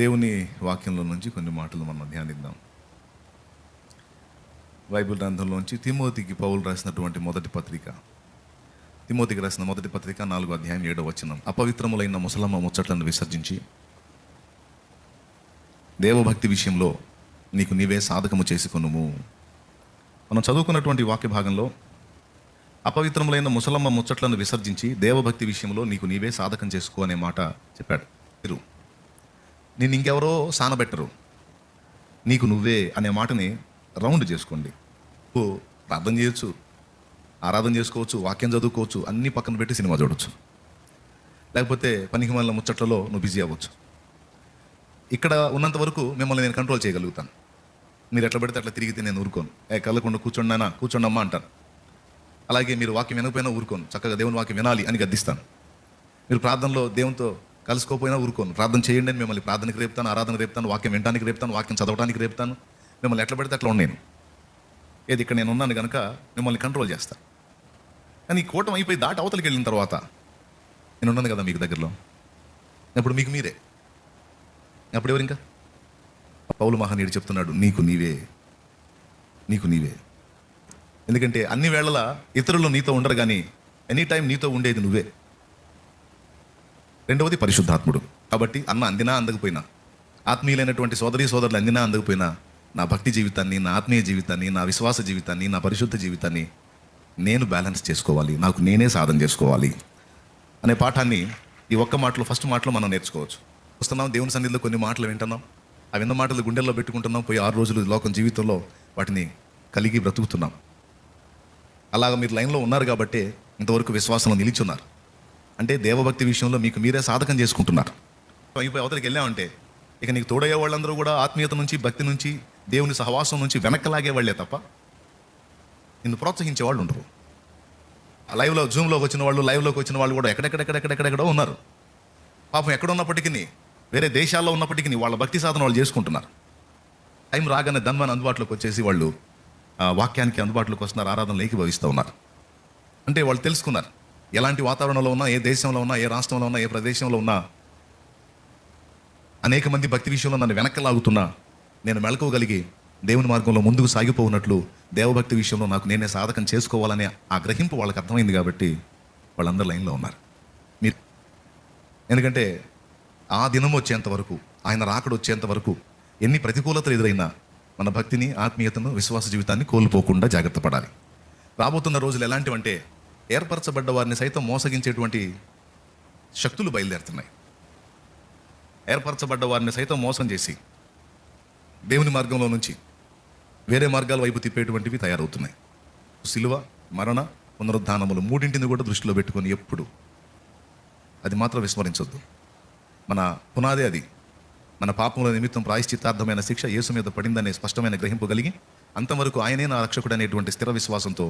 దేవుని వాక్యంలో నుంచి కొన్ని మాటలు మనం ధ్యానిద్దాం. బైబిల్ గ్రంథంలోంచి తిమోతికి పౌలు రాసినటువంటి మొదటి పత్రిక, తిమోతికి రాసిన మొదటి పత్రిక 4వ అధ్యాయం 7వ వచనం. అపవిత్రములైన ముసలమ్మ ముచ్చట్లను విసర్జించి దేవభక్తి విషయంలో నీకు నీవే సాధకము చేసుకొనుము. మనం చదువుకున్నటువంటి వాక్య భాగంలో అపవిత్రములైన ముసలమ్మ ముచ్చట్లను విసర్జించి దేవభక్తి విషయంలో నీకు నీవే సాధకం చేసుకో అనే మాట చెప్పాడు. మీరు నేను ఇంకెవరో సానబెట్టరు, నీకు నువ్వే అనే మాటని రౌండ్ చేసుకోండి. నువ్వు ప్రార్థన చేయొచ్చు, ఆరాధన చేసుకోవచ్చు, వాక్యం చదువుకోవచ్చు, అన్నీ పక్కన పెట్టి సినిమా చూడవచ్చు, లేకపోతే పనికి మళ్ళీ ముచ్చట్లలో నువ్వు బిజీ అవ్వచ్చు. ఇక్కడ ఉన్నంత వరకు మిమ్మల్ని నేను కంట్రోల్ చేయగలుగుతాను. మీరు ఎట్లా పెడితే అట్లా తిరిగితే నేను ఊరుకోను. కళ్ళకుండా కూర్చోండినా కూర్చోండమ్మా అంటాను. అలాగే మీరు వాక్యం వినకపోయినా ఊరుకోను, చక్కగా దేవుని వాక్యం వినాలి అని గద్దిస్తాను. మీరు ప్రార్థనలో దేవునితో కలుసుకోపోయినా ఊరుకోను, ప్రార్థన చేయండి అని మిమ్మల్ని ప్రార్థనకి రేపుతాను, ఆరాధన రేపుతాను, వాక్యం వినడానికి రేపుతాను, వాక్యం చదవడానికి రేపుతాను. మిమ్మల్ని ఎట్లా పెడితే అట్లా ఉన్నాను. ఏది ఇక్కడ నేను ఉన్నాను కనుక మిమ్మల్ని కంట్రోల్ చేస్తాను. కానీ ఈ కూటమి అయిపోయి దాటి అవతలికి వెళ్ళిన తర్వాత నేను ఉన్నాను కదా మీకు దగ్గరలో, అప్పుడు మీకు మీరే, అప్పుడు ఎవరు ఇంకా? పౌలు మహనీయుడు చెప్తున్నాడు, నీకు నీవే, నీకు నీవే. ఎందుకంటే అన్ని వేళలా ఇతరులు నీతో ఉండరు, కానీ ఎనీ టైం నీతో ఉండేది నువ్వే. రెండవది పరిశుద్ధాత్ముడు. కాబట్టి అన్న అందినా అందకపోయినా, ఆత్మీయులైనటువంటి సోదరీ సోదరులు అందినా అందకపోయినా, నా భక్తి జీవితాన్ని, నా ఆత్మీయ జీవితాన్ని, నా విశ్వాస జీవితాన్ని, నా పరిశుద్ధ జీవితాన్ని నేను బ్యాలెన్స్ చేసుకోవాలి, నాకు నేనే సాధన చేసుకోవాలి అనే పాఠాన్ని ఈ ఒక్క మాటలో, ఫస్ట్ మాటలో మనం నేర్చుకోవచ్చు. వస్తున్నాం దేవుని సన్నిధిలో, కొన్ని మాటలు వింటున్నాం, ఆ విన్న మాటలు గుండెల్లో పెట్టుకుంటున్నాం, పోయి 6 రోజులు లోకం జీవితంలో వాటిని కలిగి బ్రతుకుతున్నాం. అలాగ మీరు లైన్లో ఉన్నారు కాబట్టి ఇంతవరకు విశ్వాసంలో నిలిచున్నారు. అంటే దేవభక్తి విషయంలో మీకు మీరే సాధకం చేసుకుంటున్నారు. అయిపోయి అవతలికి వెళ్ళామంటే ఇక నీకు తోడయ్యే వాళ్ళందరూ కూడా ఆత్మీయత నుంచి, భక్తి నుంచి, దేవుని సహవాసం నుంచి వెనక్కలాగే వాళ్ళే తప్ప నిన్ను ప్రోత్సహించే వాళ్ళు ఉండరు. లైవ్లో జూమ్లోకి వచ్చిన వాళ్ళు, లైవ్లోకి వచ్చిన వాళ్ళు కూడా ఎక్కడెక్కడో ఉన్నారు. పాపం ఎక్కడ ఉన్నప్పటికీ, వేరే దేశాల్లో ఉన్నప్పటికీ వాళ్ళ భక్తి సాధన వాళ్ళు చేసుకుంటున్నారు. టైం రాగానే ధన్వాన్ అందుబాటులోకి వచ్చేసి వాళ్ళు వాక్యానికి అందుబాటులోకి వస్తున్నారు, ఆరాధనలు ఏకీభవిస్తూ ఉన్నారు. అంటే వాళ్ళు తెలుసుకున్నారు, ఎలాంటి వాతావరణంలో ఉన్నా, ఏ దేశంలో ఉన్నా, ఏ రాష్ట్రంలో ఉన్నా, ఏ ప్రదేశంలో ఉన్నా, అనేక మంది భక్తి విషయంలో నన్ను వెనక్కలాగుతున్నా నేను మెళకువగలిగి దేవుని మార్గంలో ముందుకు సాగిపోనట్లు దేవభక్తి విషయంలో నాకు నేనే సాధకం చేసుకోవాలనే ఆ గ్రహింపు వాళ్ళకి అర్థమైంది. కాబట్టి వాళ్ళందరూ లైన్లో ఉన్నారు. మీరు ఎందుకంటే ఆ దినం వచ్చేంత వరకు, ఆయన రాకడ వచ్చేంత వరకు ఎన్ని ప్రతికూలతలు ఎదురైనా మన భక్తిని, ఆత్మీయతను, విశ్వాస జీవితాన్ని కోల్పోకుండా జాగ్రత్త పడాలి. రాబోతున్న రోజులు ఎలాంటివంటే ఏర్పరచబడ్డ వారిని సైతం మోసగించేటువంటి శక్తులు బయలుదేరుతున్నాయి. ఏర్పరచబడ్డ వారిని సైతం మోసం చేసి దేవుని మార్గంలో నుంచి వేరే మార్గాల వైపు తిప్పేటువంటివి తయారవుతున్నాయి. సిలువ, మరణ, పునరుద్ధానములు మూడింటిని కూడా దృష్టిలో పెట్టుకొని ఎప్పుడు అది మాత్రం విస్మరించొద్దు. మన పునాదే అది. మన పాపముల నిమిత్తం ప్రాయశ్చిత్తార్థమైన శిక్ష యేసు మీద పడిందనే స్పష్టమైన గ్రహింపు కలిగి అంతవరకు ఆయనే నా రక్షకుడు అనేటువంటి స్థిర విశ్వాసంతో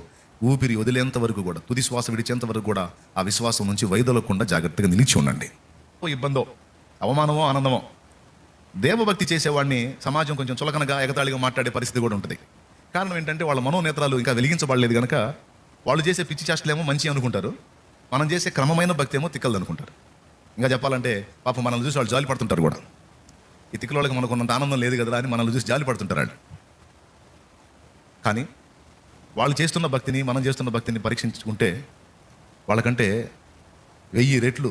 ఊపిరి వదిలేంత వరకు కూడా, తుది శ్వాస విడిచేంత వరకు కూడా ఆ విశ్వాసం నుంచి వైదొలకుండా జాగ్రత్తగా నిలిచి ఉండండి. ఇబ్బందో, అవమానమో, ఆనందమో, దేవభక్తి చేసేవాడిని సమాజం కొంచెం చులకనగా, ఎగతాళిగా మాట్లాడే పరిస్థితి కూడా ఉంటుంది. కారణం ఏంటంటే వాళ్ళ మనోనేత్రాలు ఇంకా వెలిగించబడలేదు కనుక వాళ్ళు చేసే పిచ్చి చేష్టలేమో మంచి అనుకుంటారు, మనం చేసే క్రమమైన భక్తి ఏమో తిక్కలు అనుకుంటారు. ఇంకా చెప్పాలంటే పాపం మనల్ని చూసి వాళ్ళు జాలి పడుతుంటారు కూడా. ఈ తిక్కలోళ్ళకి మనకు ఉన్నంత ఆనందం లేదు కదా అని మనల్ని చూసి జాలి పడుతుంటారు వాళ్ళు. కానీ వాళ్ళు చేస్తున్న భక్తిని, మనం చేస్తున్న భక్తిని పరీక్షించుకుంటే వాళ్ళకంటే 1000 రెట్లు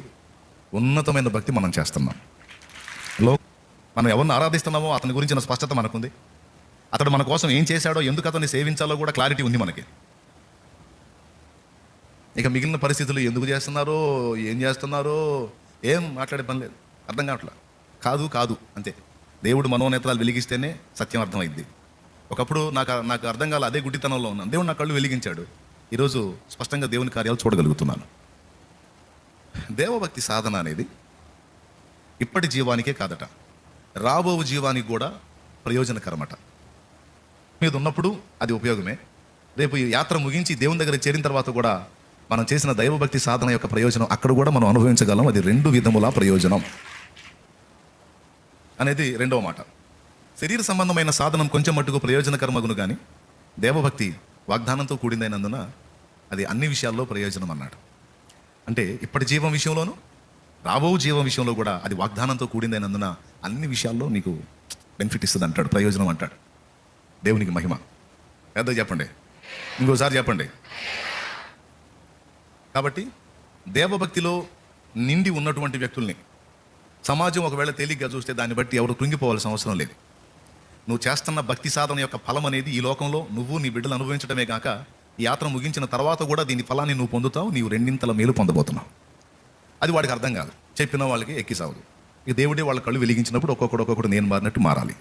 ఉన్నతమైన భక్తి మనం చేస్తున్నాం. మనం ఎవరిని ఆరాధిస్తున్నామో అతని గురించిన స్పష్టత మనకుంది. అతడు మన కోసం ఏం చేశాడో, ఎందుకు అతన్ని సేవించాలో కూడా క్లారిటీ ఉంది మనకి. ఇక మిగిలిన పరిస్థితులు ఎందుకు చేస్తున్నారో, ఏం చేస్తున్నారో ఏం మాట్లాడే పని లేదు, అర్థం కావట్లా. కాదు అంతే. దేవుడు మనోనేత్రాలు వెలిగిస్తేనే సత్యం అర్థమైద్ది. ఒకప్పుడు నాకు అర్థం కాల, అదే గుడ్డితనంలో ఉన్నాను. దేవుడు నా కళ్ళు వెలిగించాడు, ఈరోజు స్పష్టంగా దేవుని కార్యాలు చూడగలుగుతున్నాను. దేవభక్తి సాధన అనేది ఇప్పటి జీవానికే కాదట, రాబో జీవానికి కూడా ప్రయోజనకరమట. మీద ఉన్నప్పుడు అది ఉపయోగమే, రేపు ఈ యాత్ర ముగించి దేవుని దగ్గర చేరిన తర్వాత కూడా మనం చేసిన దైవభక్తి సాధన యొక్క ప్రయోజనం అక్కడ కూడా మనం అనుభవించగలం. అది 2 విధముల ప్రయోజనం అనేది రెండవ మాట. శరీర సంబంధమైన సాధనం కొంచెం మట్టుకు ప్రయోజనకరమగును, కానీ దేవభక్తి వాగ్దానంతో కూడిందైనందున అది అన్ని విషయాల్లో ప్రయోజనం అన్నాడు. అంటే ఇప్పటి జీవం విషయంలోనూ, రాబో జీవం విషయంలో కూడా అది వాగ్దానంతో కూడిందైనందున అన్ని విషయాల్లో నీకు బెనిఫిట్ ఇస్తుంది అంటాడు, ప్రయోజనం అంటాడు. దేవునికి మహిమ. పెద్దగా చెప్పండి, ఇంకోసారి చెప్పండి. కాబట్టి దేవభక్తిలో నిండి ఉన్నటువంటి వ్యక్తుల్ని సమాజం ఒకవేళ తేలిగ్గా చూస్తే దాన్ని బట్టి ఎవరు కృంగిపోవాల్సిన అవసరం లేదు. నువ్వు చేస్తున్న భక్తి సాధన యొక్క ఫలం అనేది ఈ లోకంలో నువ్వు నీ బిడ్డలు అనుభవించడమే కాక ఈ యాత్ర ముగించిన తర్వాత కూడా దీని ఫలాన్ని నువ్వు పొందుతావు. నీవు రెండింతల మేలు పొందబోతున్నావు. అది వాడికి అర్థం కాదు, చెప్పిన వాళ్ళకి ఎక్కి సాగదు. ఈ దేవుడే వాళ్ళ కళ్ళు వెలిగించినప్పుడు ఒక్కొక్కడు నేను మారినట్టు మారాలి.